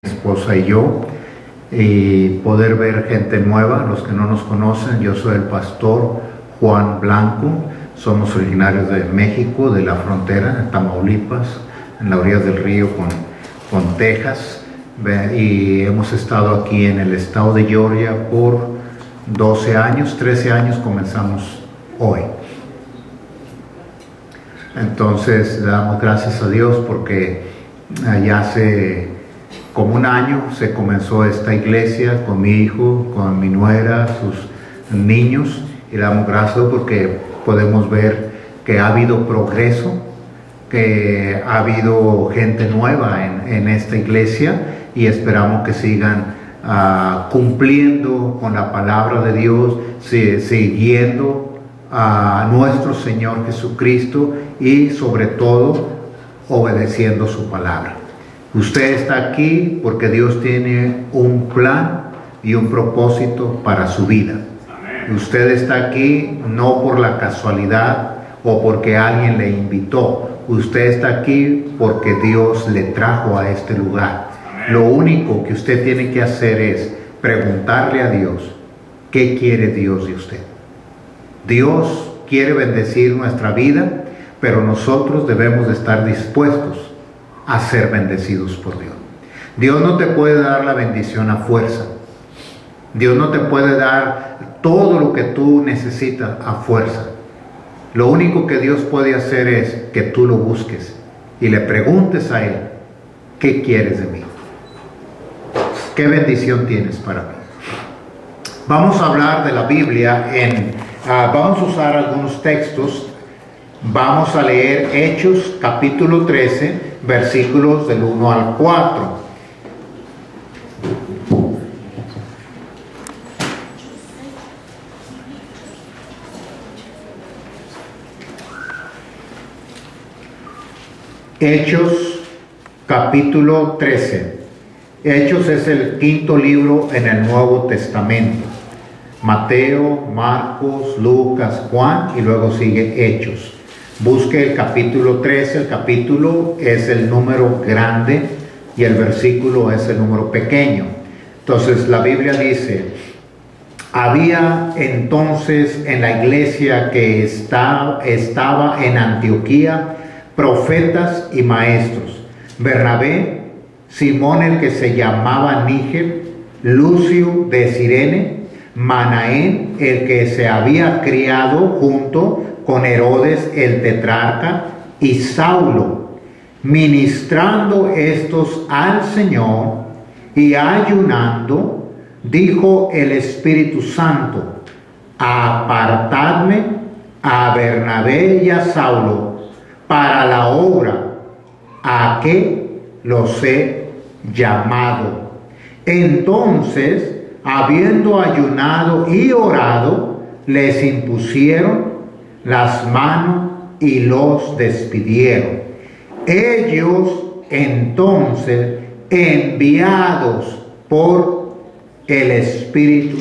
Mi esposa y yo, y poder ver gente nueva. Los que no nos conocen, yo soy el pastor Juan Blanco. Somos originarios de México, de la frontera, en Tamaulipas, en la orilla del río con Texas, y hemos estado aquí en el estado de Georgia por 12 años, 13 años comenzamos hoy. Entonces le damos gracias a Dios porque ya hace como un año se comenzó esta iglesia con mi hijo, con mi nuera, sus niños, y le damos gracias porque podemos ver que ha habido progreso, que ha habido gente nueva en esta iglesia, y esperamos que sigan cumpliendo con la palabra de Dios, siguiendo a nuestro Señor Jesucristo y sobre todo obedeciendo su palabra. Usted está aquí porque Dios tiene un plan y un propósito para su vida. Amén. Usted está aquí no por la casualidad o porque alguien le invitó. Usted está aquí porque Dios le trajo a este lugar. Amén. Lo único que usted tiene que hacer es preguntarle a Dios qué quiere Dios de usted. Dios quiere bendecir nuestra vida, pero nosotros debemos de estar dispuestos a ser bendecidos por Dios. Dios no te puede dar la bendición a fuerza. Dios no te puede dar todo lo que tú necesitas a fuerza. Lo único que Dios puede hacer es que tú lo busques y le preguntes a Él, ¿qué quieres de mí? ¿Qué bendición tienes para mí? Vamos a hablar de la Biblia vamos a usar algunos textos. Vamos a leer Hechos capítulo 13, versículos del 1 al 4. Hechos capítulo 13. Hechos es el quinto libro en el Nuevo Testamento. Mateo, Marcos, Lucas, Juan, y luego sigue Hechos. Busque el capítulo 13, el capítulo es el número grande y el versículo es el número pequeño. Entonces la Biblia dice, había entonces en la iglesia que estaba en Antioquía profetas y maestros: Bernabé, Simón el que se llamaba Níger, Lucio de Cirene, Manaén el que se había criado junto con Herodes el tetrarca, y Saulo. Ministrando estos al Señor y ayunando, dijo el Espíritu Santo: apartadme a Bernabé y a Saulo para la obra a que los he llamado. Entonces, habiendo ayunado y orado, les impusieron las manos y los despidieron. Ellos entonces, enviados por el Espíritu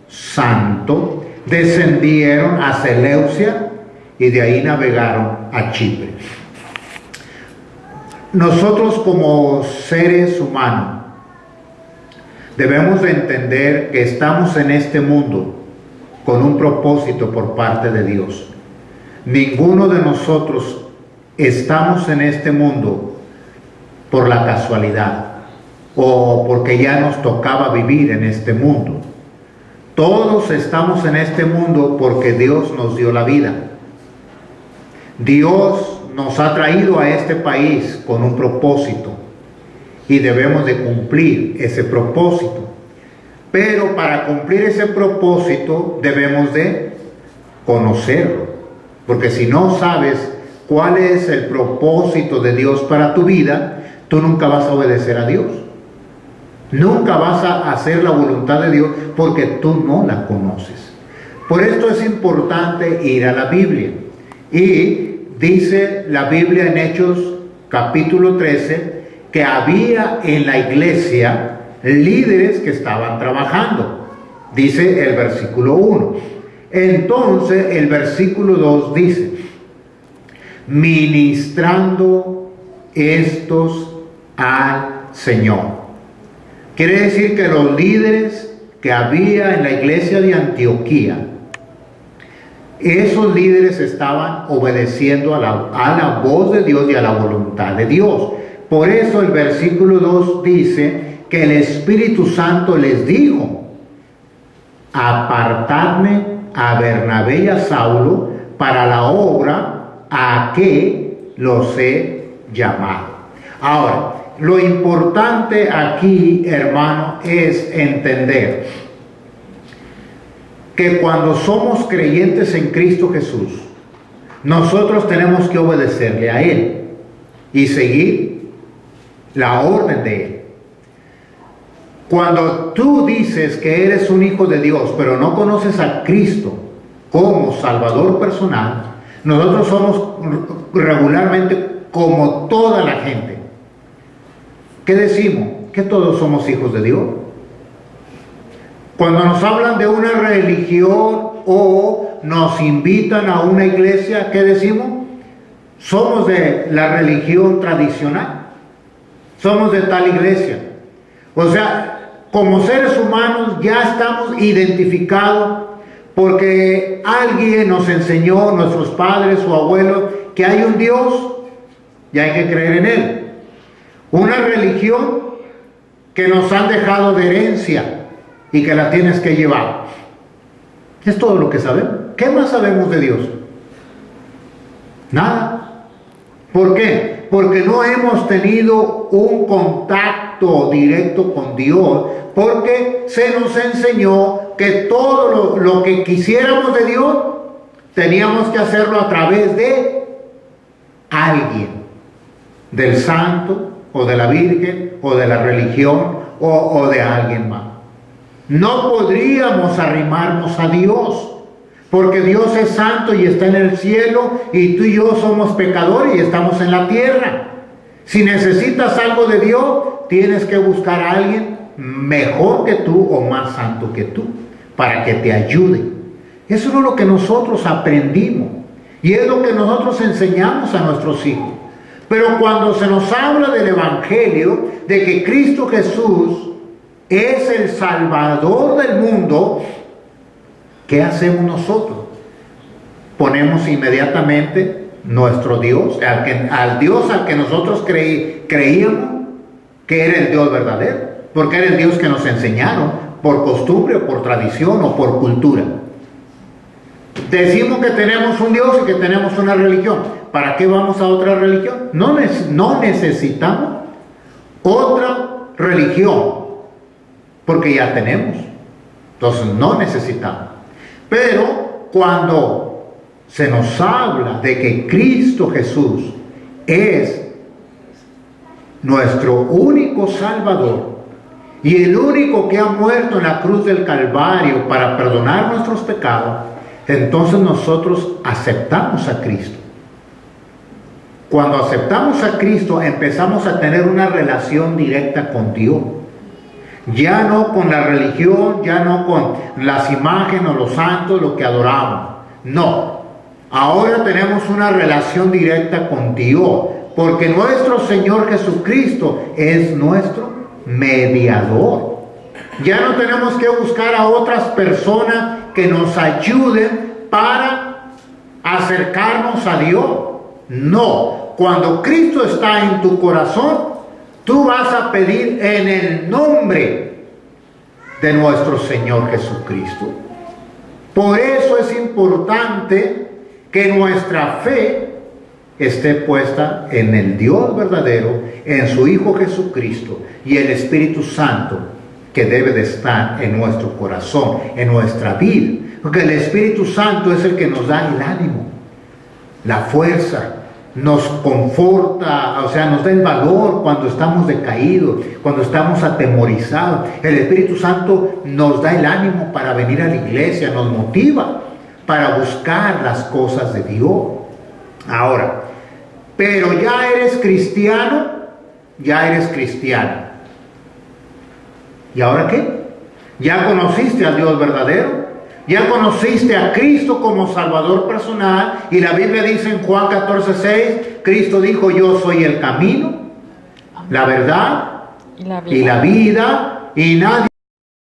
Santo, descendieron a Seleucia y de ahí navegaron a Chipre. Nosotros como seres humanos debemos de entender que estamos en este mundo con un propósito por parte de Dios. Ninguno de nosotros estamos en este mundo por la casualidad o porque ya nos tocaba vivir en este mundo. Todos estamos en este mundo porque Dios nos dio la vida. Dios nos ha traído a este país con un propósito y debemos de cumplir ese propósito. Pero para cumplir ese propósito debemos de conocerlo. Porque si no sabes cuál es el propósito de Dios para tu vida, tú nunca vas a obedecer a Dios. Nunca vas a hacer la voluntad de Dios porque tú no la conoces. Por esto es importante ir a la Biblia. Y dice la Biblia en Hechos capítulo 13 que había en la iglesia líderes que estaban trabajando. Dice el versículo 1. Entonces el versículo 2 dice: ministrando estos al Señor. Quiere decir que los líderes que había en la iglesia de Antioquía, esos líderes estaban obedeciendo a la voz de Dios y a la voluntad de Dios. Por eso el versículo 2 dice que el Espíritu Santo les dijo: apartadme a Bernabé y a Saulo para la obra a que los he llamado. Ahora, lo importante aquí, hermano, es entender que cuando somos creyentes en Cristo Jesús, nosotros tenemos que obedecerle a Él y seguir la orden de Él. Cuando tú dices que eres un hijo de Dios, pero no conoces a Cristo como Salvador personal, nosotros somos regularmente como toda la gente. ¿Qué decimos? Que todos somos hijos de Dios. Cuando nos hablan de una religión o nos invitan a una iglesia, ¿qué decimos? Somos de la religión tradicional. Somos de tal iglesia. O sea, como seres humanos ya estamos identificados porque alguien nos enseñó, nuestros padres o abuelos, que hay un Dios y hay que creer en Él. Una religión que nos han dejado de herencia y que la tienes que llevar. Es todo lo que sabemos. ¿Qué más sabemos de Dios? Nada. ¿Por qué? Porque no hemos tenido un contacto directo con Dios, porque se nos enseñó que todo lo que quisiéramos de Dios teníamos que hacerlo a través de alguien, del santo o de la Virgen o de la religión o de alguien más. No podríamos arrimarnos a Dios, porque Dios es santo y está en el cielo, y tú y yo somos pecadores y estamos en la tierra. Si necesitas algo de Dios, tienes que buscar a alguien mejor que tú o más santo que tú, para que te ayude. Eso es lo que nosotros aprendimos, y es lo que nosotros enseñamos a nuestros hijos. Pero cuando se nos habla del Evangelio, de que Cristo Jesús es el Salvador del mundo, ¿qué hacemos nosotros? Ponemos inmediatamente nuestro Dios, al Dios al que nosotros creíamos que era el Dios verdadero, porque era el Dios que nos enseñaron por costumbre o por tradición o por cultura. Decimos que tenemos un Dios y que tenemos una religión. ¿Para qué vamos a otra religión? No necesitamos otra religión, porque ya tenemos. Entonces no necesitamos. Pero cuando se nos habla de que Cristo Jesús es nuestro único Salvador y el único que ha muerto en la cruz del Calvario para perdonar nuestros pecados, entonces nosotros aceptamos a Cristo. Cuando aceptamos a Cristo, empezamos a tener una relación directa con Dios. Ya no con la religión, ya no con las imágenes o los santos, lo que adoramos. No. Ahora tenemos una relación directa con Dios, porque nuestro Señor Jesucristo es nuestro mediador. Ya no tenemos que buscar a otras personas que nos ayuden para acercarnos a Dios. No. Cuando Cristo está en tu corazón, tú vas a pedir en el nombre de nuestro Señor Jesucristo. Por eso es importante que nuestra fe esté puesta en el Dios verdadero, en su Hijo Jesucristo y el Espíritu Santo, que debe de estar en nuestro corazón, en nuestra vida. Porque el Espíritu Santo es el que nos da el ánimo, la fuerza, nos conforta, o sea, nos da el valor cuando estamos decaídos, cuando estamos atemorizados. El Espíritu Santo nos da el ánimo para venir a la iglesia, nos motiva para buscar las cosas de Dios. Ahora, pero ya eres cristiano, ya eres cristiano. ¿Y ahora qué? ¿Ya conociste al Dios verdadero? ¿Ya conociste a Cristo como Salvador personal? Y la Biblia dice en Juan 14:6, Cristo dijo: yo soy el camino, la verdad y la vida, y nadie